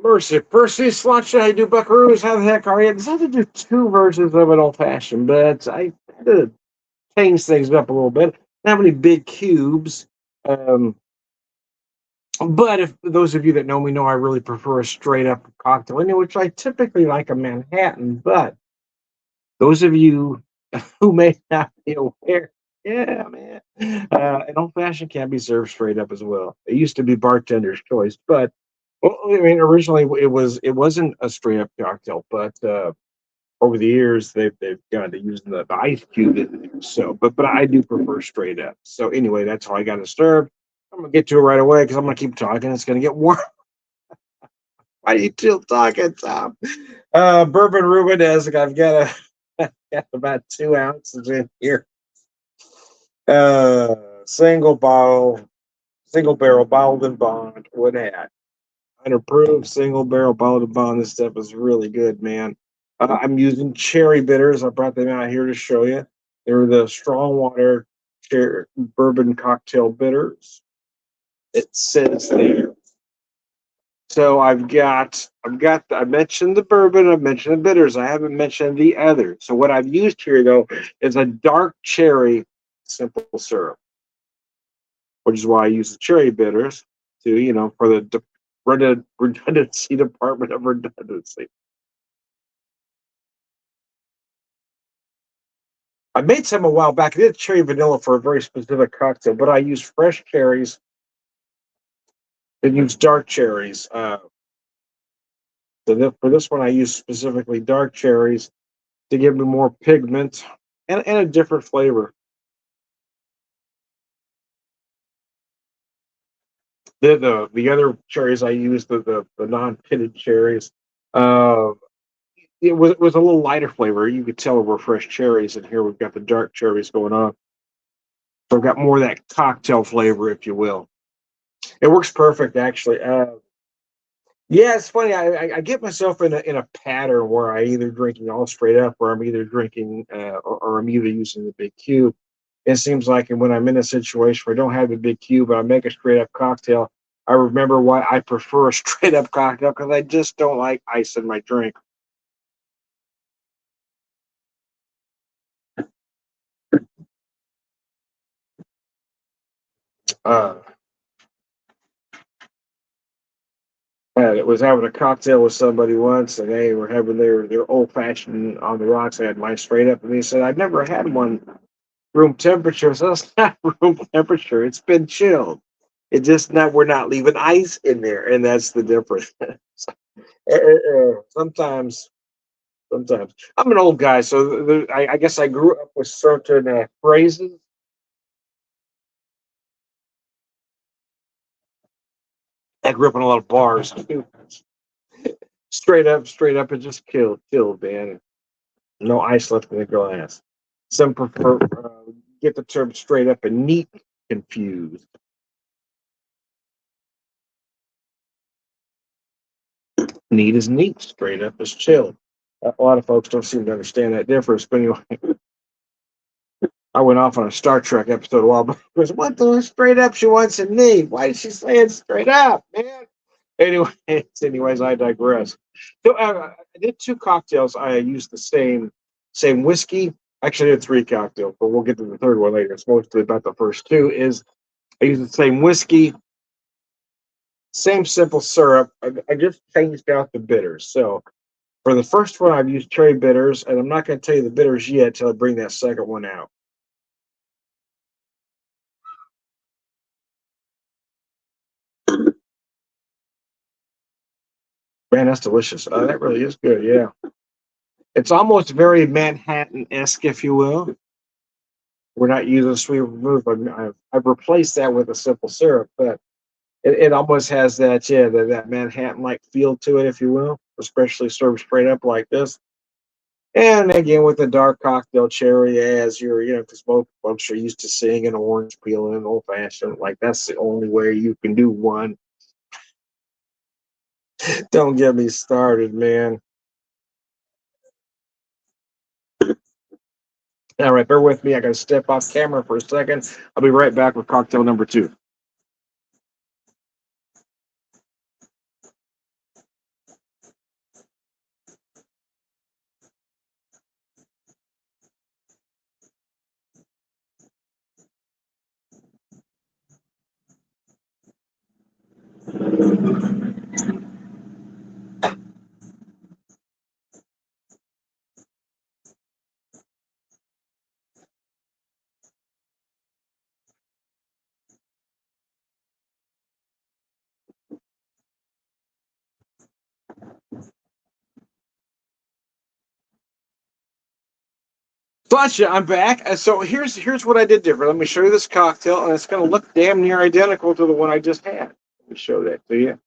Mercy. Percy Slotcha, I do buckaroos. How the heck are you? I decided to do two versions of an old fashioned, but I had to change things up a little bit. Not many big cubes. Um, but if those of you that know me know I really prefer a straight up cocktail, which I typically like a Manhattan. But those of you who may not be aware, yeah, man, an old fashioned can be served straight up as well. It used to be bartender's choice, but well, I mean, originally it wasn't a straight up cocktail, but over the years they've gone to using the ice cube in there. So, but I do prefer straight up. So anyway, that's how I got it served. I'm gonna get to it right away because I'm gonna keep talking. It's gonna get warm. Why are you still talking, Tom? Bourbon Rubenesque. I've got about 2 ounces in here. Uh, single bottle, single barrel, bottled and bond. What hat? Unapproved, single barrel, bottled and bond. This stuff is really good, man. I'm using cherry bitters. I brought them out here to show you. They're the strong water bourbon cocktail bitters. It says there. So I mentioned the bourbon, I've mentioned the bitters. I haven't mentioned the other. So what I've used here though is a dark cherry simple syrup, which is why I use the cherry bitters to, for the redundancy department of redundancy. I made some a while back. I did cherry vanilla for a very specific cocktail, but I use fresh cherries and use dark cherries. For this one, I use specifically dark cherries to give me more pigment and a different flavor. The other cherries I used, the non pitted cherries, uh, it was a little lighter flavor. You could tell it were fresh cherries, and here we've got the dark cherries going on. So I've got more of that cocktail flavor, if you will. It works perfect, actually. Yeah, it's funny. I get myself in a pattern where I either drinking all straight up, or I'm either drinking, or I'm either using the big cube. It seems like when I'm in a situation where I don't have the big cube, but I make a straight up cocktail, I remember why I prefer a straight up cocktail because I just don't like ice in my drink. Uh, I was having a cocktail with somebody once, and they were having their old fashioned on the rocks. I had mine straight up, and they said I've never had one room temperature. So it's not room temperature; it's been chilled. It just not we're not leaving ice in there, and that's the difference. Sometimes, sometimes I'm an old guy, so I guess I grew up with certain phrases. I grew up in a lot of bars. Straight up, and just killed, man. No ice left in the glass. Some prefer get the term straight up and neat confused. Neat is neat, straight up is chill. A lot of folks don't seem to understand that difference. But anyway, I went off on a Star Trek episode a while back. Because what the straight up she wants and neat? Why is she saying straight up, man? Anyways, I digress. So I did two cocktails. I used the same whiskey. Actually, I did three cocktails, but we'll get to the third one later. It's mostly about the first two. Is I used the same whiskey, same simple syrup. I just changed out the bitters. So for the first one, I've used cherry bitters, and I'm not going to tell you the bitters yet until I bring that second one out. Man, that's delicious. That really is good. Yeah, it's almost very Manhattan-esque, if you will. We're not using sweet vermouth. I've replaced that with a simple syrup, but it almost has that, yeah, that Manhattan-like feel to it, if you will, especially served straight up like this. And again, with the dark cocktail cherry, as because both folks are used to seeing an orange peel in an old fashioned. Like that's the only way you can do one. Don't get me started, man. All right, bear with me. I got to step off camera for a second. I'll be right back with cocktail number two. Gotcha, I'm back. So here's what I did different. Let me show you this cocktail, and it's going to look damn near identical to the one I just had. Let me show that to you.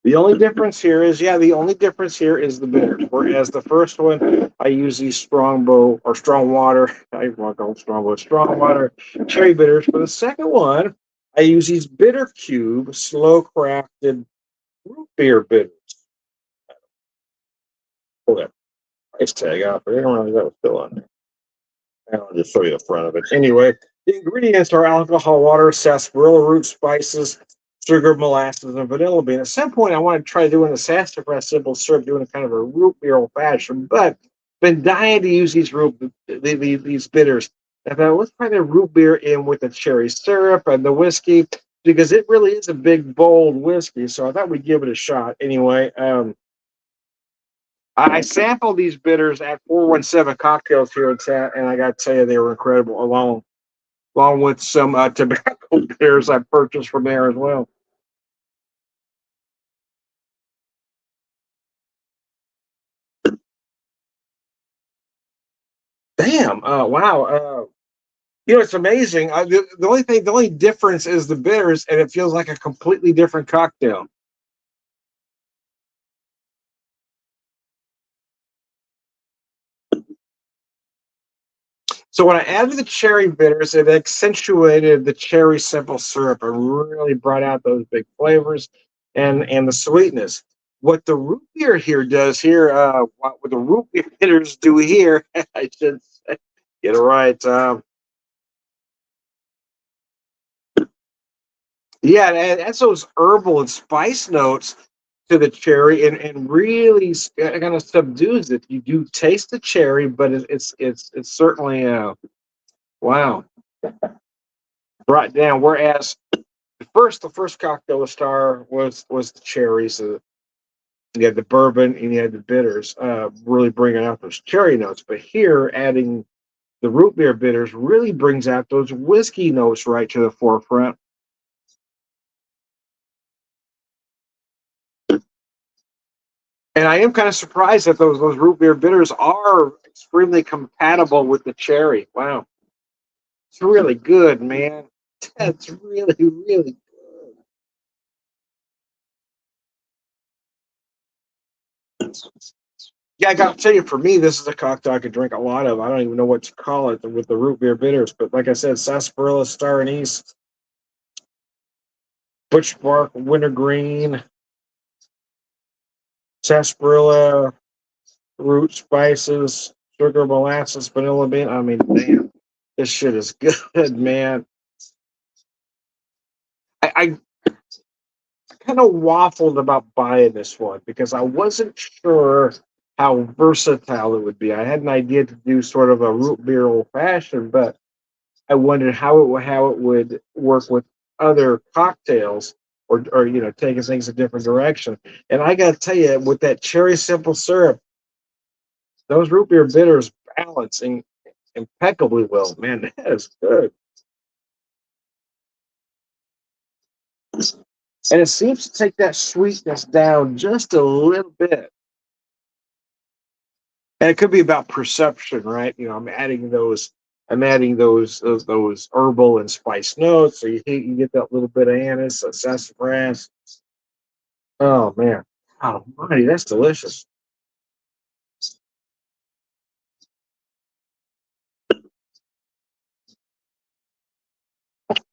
The only difference here is, the only difference here is the bitters. Whereas the first one, I use these Strongbow or strong water. I want to call them Strongbow, strong water cherry bitters. For the second one, I use these Bitter Cube slow crafted root beer bitters. Pull that price tag off. I didn't realize that was still on there. I'll just show you the front of it. Anyway, the ingredients are alcohol, water, sarsaparilla root, spices, sugar, molasses, and vanilla bean. At some point, I want to try doing the sassafras simple syrup, doing a kind of a root beer old fashioned, but been dying to use these bitters. I thought, let's try the root beer in with the cherry syrup and the whiskey because it really is a big, bold whiskey. So I thought we'd give it a shot. Anyway, I sampled these bitters at 417 Cocktails here in town, and I got to tell you, they were incredible, along with some tobacco bitters I purchased from there as well. Damn! Wow! It's amazing. The only difference is the bitters, and it feels like a completely different cocktail. So when I added the cherry bitters, it accentuated the cherry simple syrup and really brought out those big flavors and the sweetness. What the root beer here does here, what the root beer bitters do here, I should say, get it right. Yeah, and adds those herbal and spice notes to the cherry and really kind of subdues it. You do taste the cherry, but it's certainly wow, brought down. Whereas the first cocktail star was the cherries. You had the bourbon and you had the bitters, really bringing out those cherry notes. But here, adding the root beer bitters really brings out those whiskey notes right to the forefront. And I am kind of surprised that those root beer bitters are extremely compatible with the cherry. Wow, it's really good, man. That's really good. Yeah, I got to tell you, for me, this is a cocktail I could drink a lot of. I don't even know what to call it with the root beer bitters, but like I said, sarsaparilla, star anise, butch bark, wintergreen, sarsaparilla, root spices, sugar, molasses, vanilla bean. I mean, damn, this shit is good, man. I kind of waffled about buying this one because I wasn't sure how versatile it would be. I had an idea to do sort of a root beer old fashioned, but I wondered how it would work with other cocktails or taking things a different direction. And I got to tell you, with that cherry simple syrup, those root beer bitters balancing impeccably well. Man, that is good. And it seems to take that sweetness down just a little bit. And it could be about perception, right? I'm adding those herbal and spice notes, so you get that little bit of anise, sassafras. Oh man, oh mighty, that's delicious.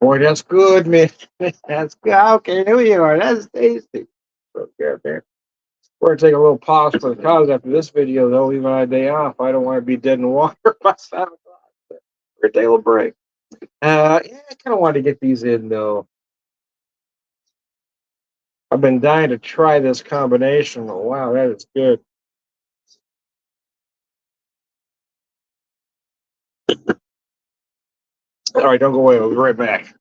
Boy, that's good, man. That's good. Okay, here we are. That's tasty. Okay, man. We're gonna take a little pause for the cause after this video, though. Even on a day off, I don't want to be dead in the water by 7 o'clock. We're gonna take a little break. Yeah, I kind of wanted to get these in though. I've been dying to try this combination. Oh, wow, that is good. All right, don't go away. We'll be right back.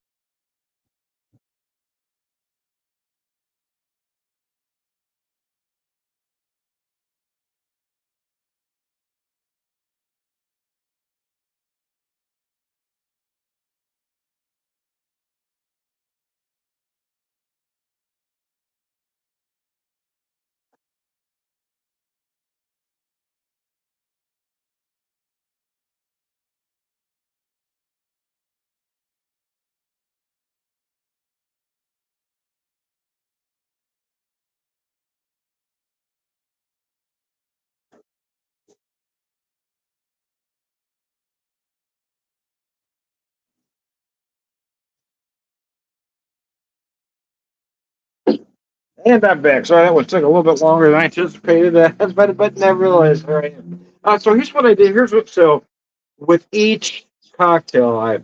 And I'm back. Sorry, that one took a little bit longer than I anticipated, but nevertheless, here I am. So here's what I did. Here's what. So with each cocktail, I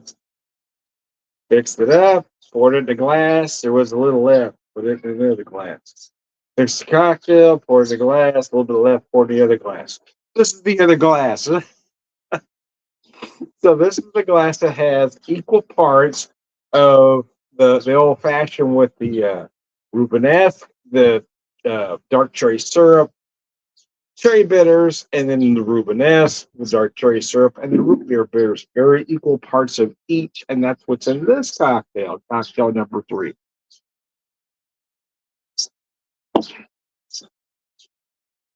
fixed it up, poured it in the glass. There was a little left, put it in the other glass. Fixed the cocktail, poured it in the glass, a little bit left, poured in the other glass. This is the other glass. So this is the glass that has equal parts of the old fashioned with the Rubenesque, the dark cherry syrup, cherry bitters, and then the Rubenesque, the dark cherry syrup, and the root beer bitters. Very equal parts of each, and that's what's in this cocktail, cocktail number 3.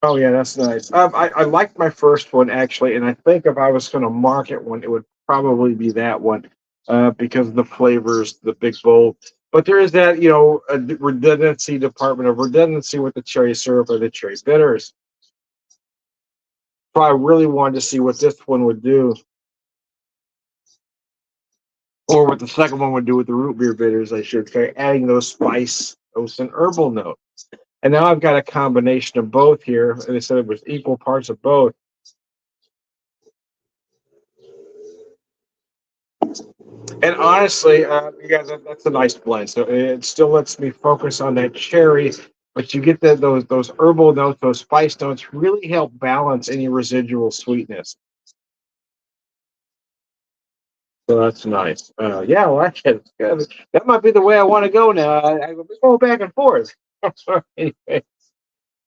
Oh yeah, that's nice. I liked my first one actually, and I think if I was going to market one, it would probably be that one, because of the flavors, the big bold. But there is that a redundancy department of redundancy with the cherry syrup or the cherry bitters. So I really wanted to see what this one would do, or what the second one would do with the root beer bitters, I should say, adding those spice, those and herbal notes. And now I've got a combination of both here. And they said it was equal parts of both. And honestly, you guys, that's a nice blend. So it still lets me focus on that cherry, but you get those herbal notes, those spice notes, really help balance any residual sweetness. So that's nice. Yeah, I like it. That might be the way I want to go now. I go back and forth. Anyway,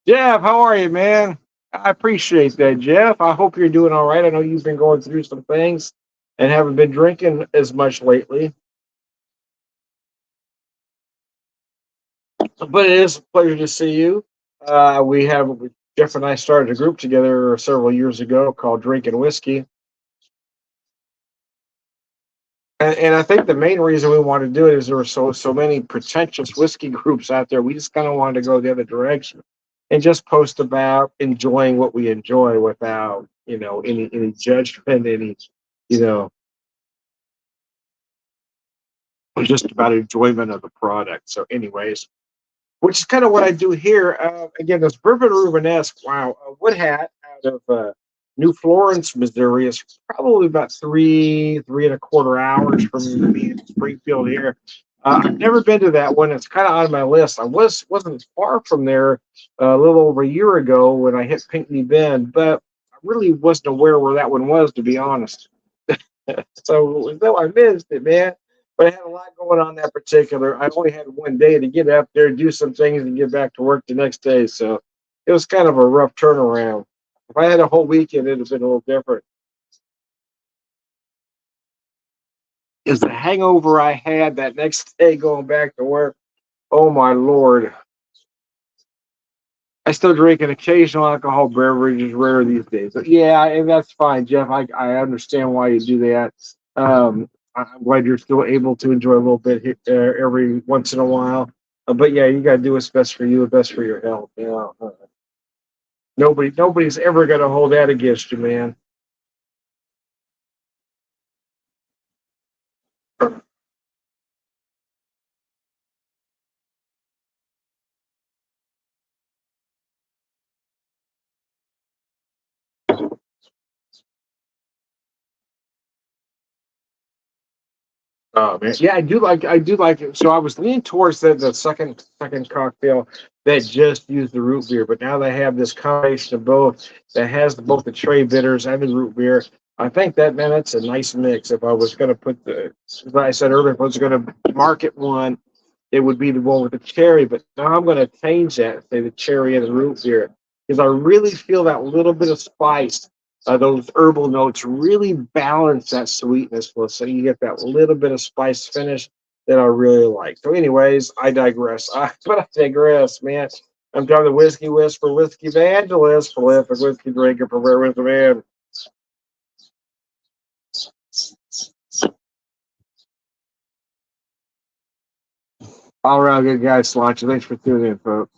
Jeff, how are you, man? I appreciate that, Jeff. I hope you're doing all right. I know you've been going through some things and haven't been drinking as much lately. But it is a pleasure to see you. We have Jeff and I started a group together several years ago called Drinking Whiskey, and I think the main reason we wanted to do it is there were so many pretentious whiskey groups out there. We just kind of wanted to go the other direction and just post about enjoying what we enjoy without any judgment, any you know just about enjoyment of the product. So, anyways, which is kind of what I do here. Again, this bourbon Rubenesque, wow, wood hat out of New Florence, Missouri, is probably about three and a quarter hours from me in Springfield here. I've never been to that one. It's kind of on my list. I wasn't far from there a little over a year ago when I hit Pinckney Bend, but I really wasn't aware where that one was, to be honest. So though I missed it, man. But I had a lot going on that particular. I only had one day to get up there, do some things, and get back to work the next day. So it was kind of a rough turnaround. If I had a whole weekend, it'd have been a little different. Is the hangover I had that next day going back to work? Oh my lord! I still drink an occasional alcohol beverage, is rare these days. But yeah, and that's fine, Jeff. I understand why you do that. I'm glad you're still able to enjoy a little bit every once in a while. But yeah, you got to do what's best for you, best for your health. Nobody's ever going to hold that against you, man. Oh man, yeah, I do like it. So I was leaning towards the second cocktail that just used the root beer, but now they have this combination of both that has both the cherry bitters and the root beer. I think that man, that's a nice mix. If I was going to put as I said earlier, if I was going to market one, it would be the one with the cherry. But now I'm going to change that, say the cherry and the root beer, because I really feel that little bit of spice, those herbal notes really balance that sweetness for us. So you get that little bit of spice finish that I really like. So, anyways, I digress. But I digress, man. I'm John the Whiskey Whisperer, Whiskey Evangelist, prolific whiskey drinker, for Rare Wisdom Man. All right, good guys, Sláinte. Thanks for tuning in, folks.